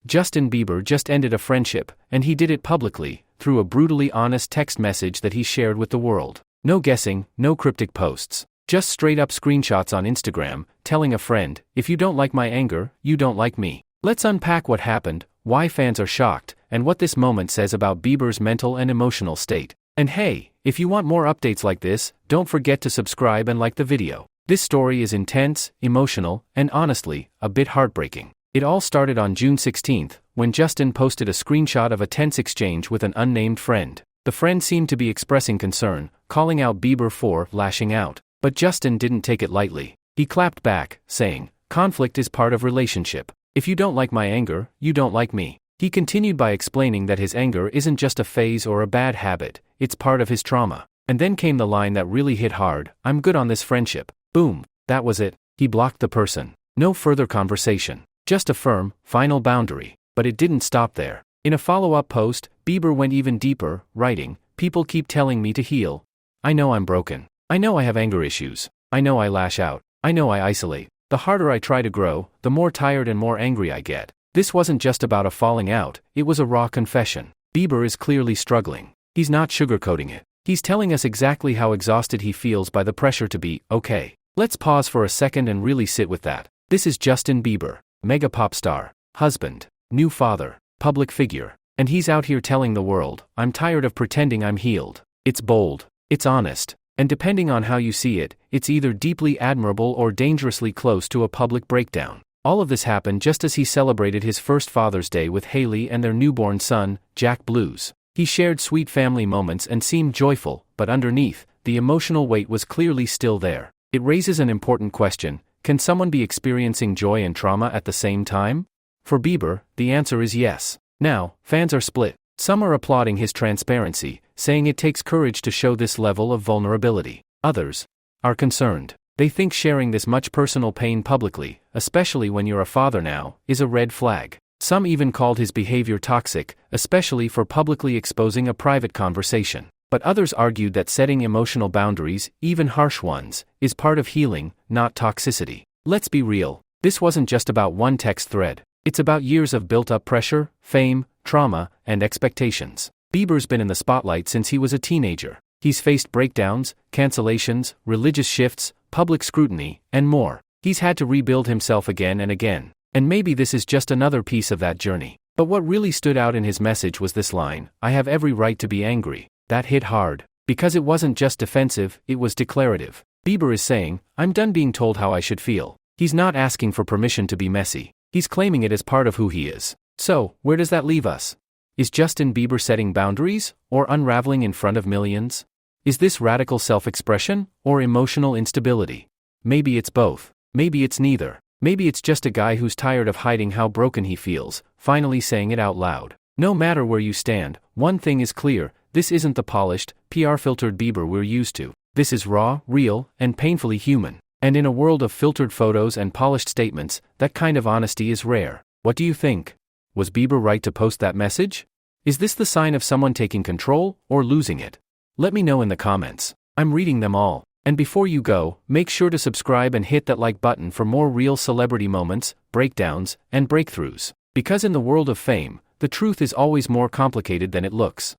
Justin Bieber just ended a friendship, and he did it publicly, through a brutally honest text message that he shared with the world. No guessing, no cryptic posts. Just straight-up screenshots on Instagram, telling a friend, "If you don't like my anger, you don't like me." Let's unpack what happened, why fans are shocked, and what this moment says about Bieber's mental and emotional state. And hey, if you want more updates like this, don't forget to subscribe and like the video. This story is intense, emotional, and honestly, a bit heartbreaking. It all started on June 16th, when Justin posted a screenshot of a tense exchange with an unnamed friend. The friend seemed to be expressing concern, calling out Bieber for lashing out. But Justin didn't take it lightly. He clapped back, saying, "Conflict is part of relationship. If you don't like my anger, you don't like me." He continued by explaining that his anger isn't just a phase or a bad habit, it's part of his trauma. And then came the line that really hit hard, "I'm good on this friendship." Boom, that was it. He blocked the person. No further conversation. Just a firm, final boundary. But it didn't stop there. In a follow-up post, Bieber went even deeper, writing, "People keep telling me to heal. I know I'm broken. I know I have anger issues. I know I lash out. I know I isolate. The harder I try to grow, the more tired and more angry I get." This wasn't just about a falling out, it was a raw confession. Bieber is clearly struggling. He's not sugarcoating it. He's telling us exactly how exhausted he feels by the pressure to be okay. Let's pause for a second and really sit with that. This is Justin Bieber, mega pop star, husband, new father, public figure. And he's out here telling the world, "I'm tired of pretending I'm healed." It's bold. It's honest. And depending on how you see it, it's either deeply admirable or dangerously close to a public breakdown. All of this happened just as he celebrated his first Father's Day with Hailey and their newborn son, Jack Blues. He shared sweet family moments and seemed joyful, but underneath, the emotional weight was clearly still there. It raises an important question: can someone be experiencing joy and trauma at the same time? For Bieber, the answer is yes. Now, fans are split. Some are applauding his transparency, saying it takes courage to show this level of vulnerability. Others are concerned. They think sharing this much personal pain publicly, especially when you're a father now, is a red flag. Some even called his behavior toxic, especially for publicly exposing a private conversation. But others argued that setting emotional boundaries, even harsh ones, is part of healing, not toxicity. Let's be real. This wasn't just about one text thread. It's about years of built-up pressure, fame, trauma, and expectations. Bieber's been in the spotlight since he was a teenager. He's faced breakdowns, cancellations, religious shifts, public scrutiny, and more. He's had to rebuild himself again and again. And maybe this is just another piece of that journey. But what really stood out in his message was this line, "I have every right to be angry." That hit hard. Because it wasn't just defensive, it was declarative. Bieber is saying, "I'm done being told how I should feel." He's not asking for permission to be messy. He's claiming it as part of who he is. So, where does that leave us? Is Justin Bieber setting boundaries, or unraveling in front of millions? Is this radical self-expression, or emotional instability? Maybe it's both. Maybe it's neither. Maybe it's just a guy who's tired of hiding how broken he feels, finally saying it out loud. No matter where you stand, one thing is clear: this isn't the polished, PR-filtered Bieber we're used to. This is raw, real, and painfully human. And in a world of filtered photos and polished statements, that kind of honesty is rare. What do you think? Was Bieber right to post that message? Is this the sign of someone taking control, or losing it? Let me know in the comments. I'm reading them all. And before you go, make sure to subscribe and hit that like button for more real celebrity moments, breakdowns, and breakthroughs. Because in the world of fame, the truth is always more complicated than it looks.